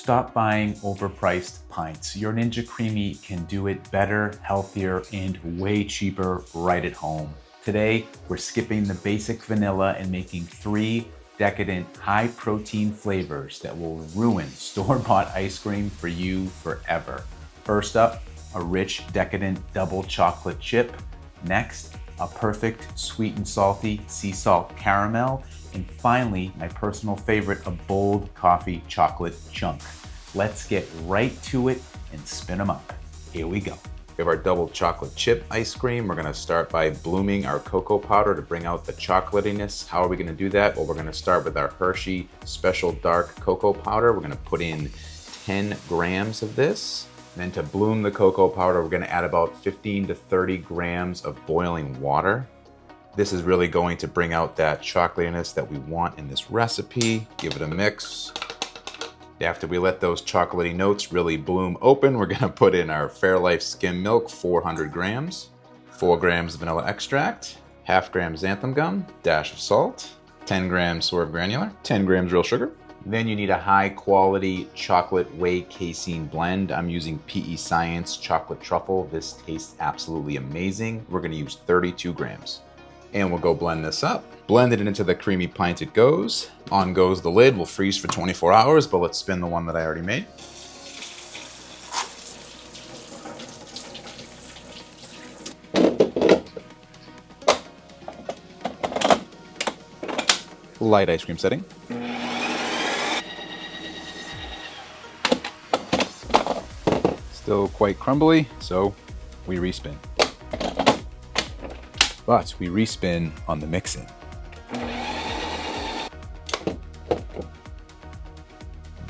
Stop buying overpriced pints. Your Ninja Creami can do it better, healthier, and way cheaper right at home. Today, we're skipping the basic vanilla and making 3 decadent, high-protein flavors that will ruin store-bought ice cream for you forever. First up, a rich, decadent double chocolate chip. Next, a perfect sweet and salty sea salt caramel. And finally, my personal favorite, a bold coffee chocolate chunk. Let's get right to it and spin them up. Here we go. We have our double chocolate chip ice cream. We're gonna start by blooming our cocoa powder to bring out the chocolatiness. How are we gonna do that? Well, we're gonna start with our Hershey Special Dark Cocoa Powder. We're gonna put in 10 grams of this. Then to bloom the cocoa powder, we're gonna add about 15 to 30 grams of boiling water. This is really going to bring out that chocolatiness that we want in this recipe. Give it a mix. After we let those chocolatey notes really bloom open, we're gonna put in our Fairlife skim milk, 400 grams, 4 grams vanilla extract, half gram xanthan gum, dash of salt, 10 grams swerve granular, 10 grams real sugar. Then you need a high quality chocolate whey casein blend. I'm using PE Science chocolate truffle. This tastes absolutely amazing. We're gonna use 32 grams. And we'll go blend this up. Blend it into the creamy pint it goes. On goes the lid. We'll freeze for 24 hours, but let's spin the one that I already made. Light ice cream setting. Still quite crumbly, so we respin. But we respin on the mix-in.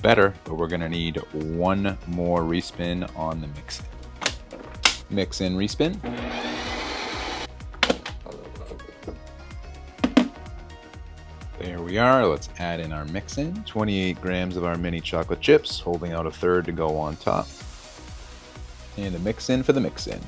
Better, but we're gonna need one more respin on the mix-in. Mix-in, respin. There we are, let's add in our mix-in. 28 grams of our mini chocolate chips, holding out a third to go on top. And a mix-in for the mix-in.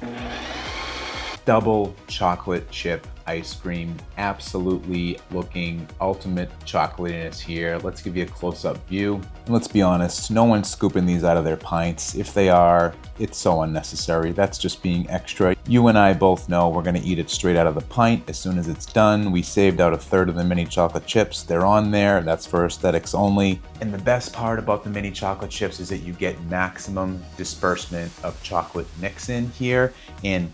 Double chocolate chip ice cream, absolutely looking ultimate chocolatiness here. Let's give you a close-up view. And let's be honest, no one's scooping these out of their pints. If they are, it's so unnecessary. That's just being extra. You and I both know we're gonna eat it straight out of the pint as soon as it's done. We saved out a third of the mini chocolate chips. They're on there, that's for aesthetics only. And the best part about the mini chocolate chips is that you get maximum disbursement of chocolate mix-in here. And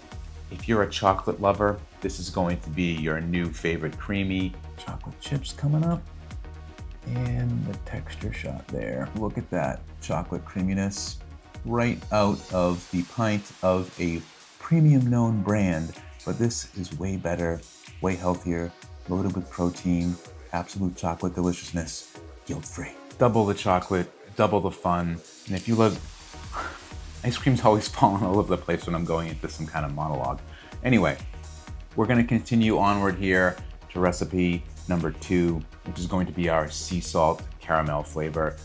if you're a chocolate lover, this is going to be your new favorite creamy chocolate chips coming up. And the texture shot there. Look at that chocolate creaminess right out of the pint of a premium known brand. But this is way better, way healthier, loaded with protein, absolute chocolate deliciousness, guilt-free. Double the chocolate, double the fun. And if you love ice cream's always falling all over the place when I'm going into some kind of monologue. Anyway, we're gonna continue onward here to recipe number 2, which is going to be our sea salt caramel flavor.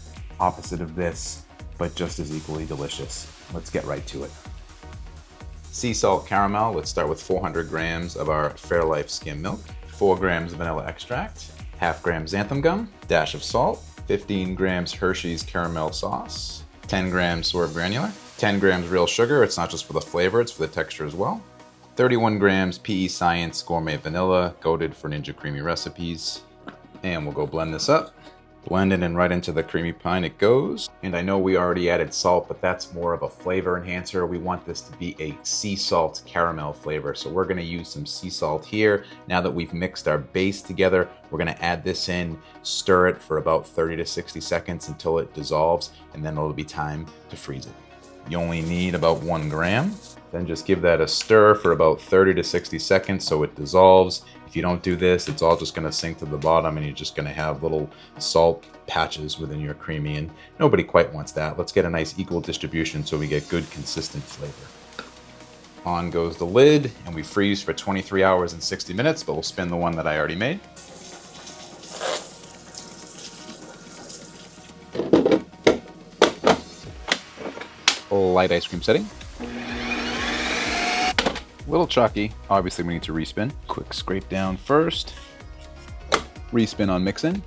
Opposite of this, but just as equally delicious. Let's get right to it. Sea salt caramel, let's start with 400 grams of our Fairlife skim milk, 4 grams vanilla extract, half gram xanthan gum, dash of salt, 15 grams Hershey's caramel sauce, 10 grams swerve granular, 10 grams real sugar. It's not just for the flavor, it's for the texture as well. 31 grams PE Science Gourmet Vanilla, goated for Ninja Creami recipes. And we'll go blend this up. Blend it in right into the creamy pint it goes. And I know we already added salt, but that's more of a flavor enhancer. We want this to be a sea salt caramel flavor. So we're gonna use some sea salt here. Now that we've mixed our base together, we're gonna add this in, stir it for about 30 to 60 seconds until it dissolves, and then it'll be time to freeze it. You only need about 1 gram. Then just give that a stir for about 30 to 60 seconds so it dissolves. If you don't do this, it's all just gonna sink to the bottom and you're just gonna have little salt patches within your creamy, and nobody quite wants that. Let's get a nice equal distribution so we get good consistent flavor. On goes the lid, and we freeze for 23 hours and 60 minutes, but we'll spin the one that I already made. Light ice cream setting. A little chalky. Obviously we need to respin. Quick scrape down first. Respin on mix-in.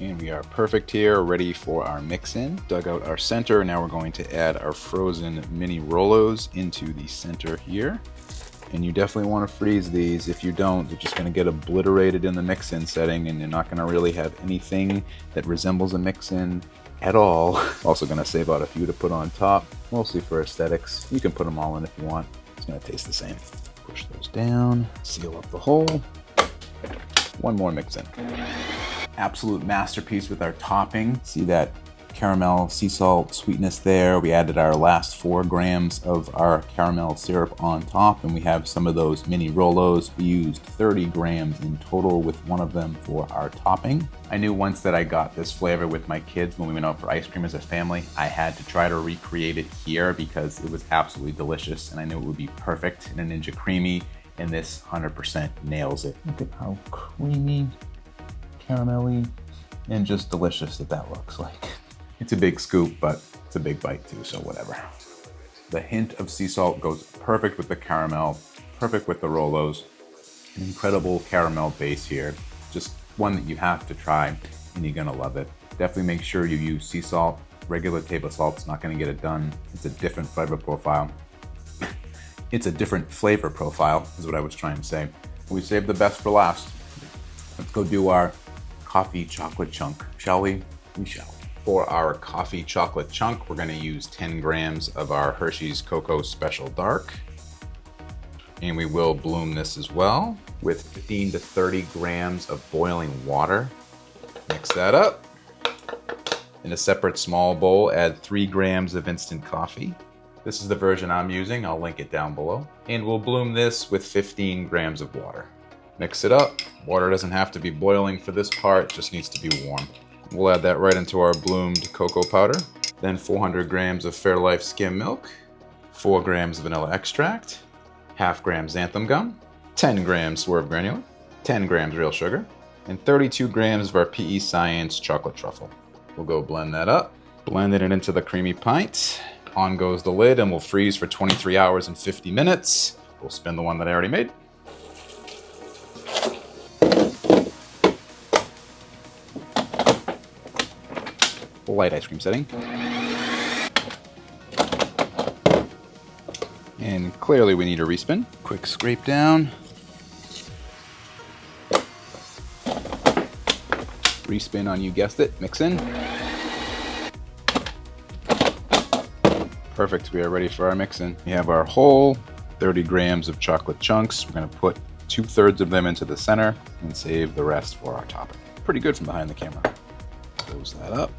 And we are perfect here, ready for our mix in. Dug out our center. Now we're going to add our frozen mini Rolos into the center here. And you definitely want to freeze these. If you don't, they're just going to get obliterated in the mix-in setting, and you're not going to really have anything that resembles a mix-in at all. Also going to save out a few to put on top, mostly for aesthetics. You can put them all in if you want. It's going to taste the same. Push those down, seal up the hole. One more mix-in. Absolute masterpiece with our topping. See that caramel sea salt sweetness there. We added our last 4 grams of our caramel syrup on top, and we have some of those mini Rolos. We used 30 grams in total with one of them for our topping. I knew once that I got this flavor with my kids when we went out for ice cream as a family. I had to try to recreate it here because it was absolutely delicious, and I knew it would be perfect in a Ninja Creami, and this 100% nails it. Look at how creamy, caramelly, and just delicious that looks like. It's a big scoop, but it's a big bite too, so whatever. The hint of sea salt goes perfect with the caramel, perfect with the Rolos. An incredible caramel base here. Just one that you have to try, and you're gonna love it. Definitely make sure you use sea salt. Regular table salt's not gonna get it done. It's a different flavor profile. It's a different flavor profile, is what I was trying to say. We saved the best for last. Let's go do our coffee chocolate chunk, shall we? We shall. For our coffee chocolate chunk, we're gonna use 10 grams of our Hershey's Cocoa Special Dark. And we will bloom this as well with 15 to 30 grams of boiling water. Mix that up. In a separate small bowl, add 3 grams of instant coffee. This is the version I'm using, I'll link it down below. And we'll bloom this with 15 grams of water. Mix it up. Water doesn't have to be boiling for this part, just needs to be warm. We'll add that right into our bloomed cocoa powder. Then 400 grams of Fairlife skim milk, 4 grams vanilla extract, half gram xanthan gum, 10 grams Swerve granule, 10 grams real sugar, and 32 grams of our PE Science chocolate truffle. We'll go blend that up, blending it into the creamy pint. On goes the lid, and we'll freeze for 23 hours and 50 minutes. We'll spin the one that I already made. Light ice cream setting. And clearly we need a respin. Quick scrape down. Respin on, you guessed it, mix in. Perfect, we are ready for our mix in. We have our whole 30 grams of chocolate chunks. We're gonna put 2/3 of them into the center and save the rest for our topping. Pretty good from behind the camera. Close that up.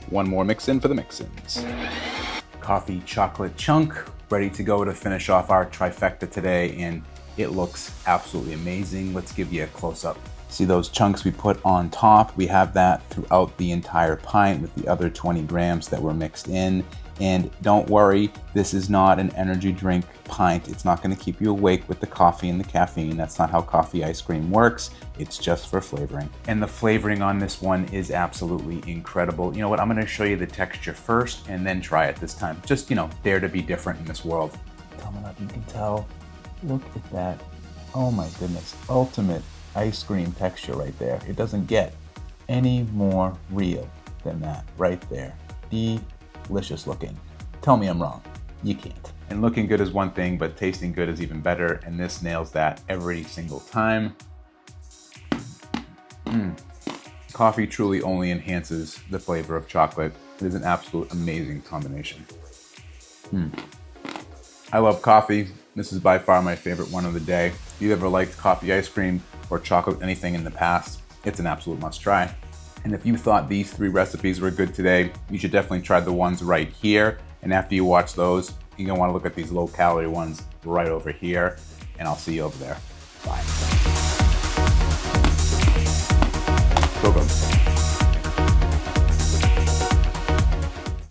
One more mix in for the mix-ins. Coffee chocolate chunk, ready to go to finish off our trifecta today, and it looks absolutely amazing. Let's give you a close-up. See those chunks we put on top? We have that throughout the entire pint with the other 20 grams that were mixed in. And don't worry, this is not an energy drink pint. It's not gonna keep you awake with the coffee and the caffeine. That's not how coffee ice cream works. It's just for flavoring. And the flavoring on this one is absolutely incredible. You know what, I'm gonna show you the texture first and then try it this time. Just, dare to be different in this world. Coming up, you can tell. Look at that. Oh my goodness, ultimate ice cream texture right there. It doesn't get any more real than that right there. Delicious looking. Tell me I'm wrong. You can't. And looking good is one thing, but tasting good is even better, and this nails that every single time. Coffee truly only enhances the flavor of chocolate. It is an absolute amazing combination. I love coffee. This is by far my favorite one of the day. If you've ever liked coffee ice cream or chocolate anything in the past, it's an absolute must try. And if you thought these 3 recipes were good today, you should definitely try the ones right here. And after you watch those, you're gonna wanna look at these low-calorie ones right over here, and I'll see you over there. Bye. Go, go.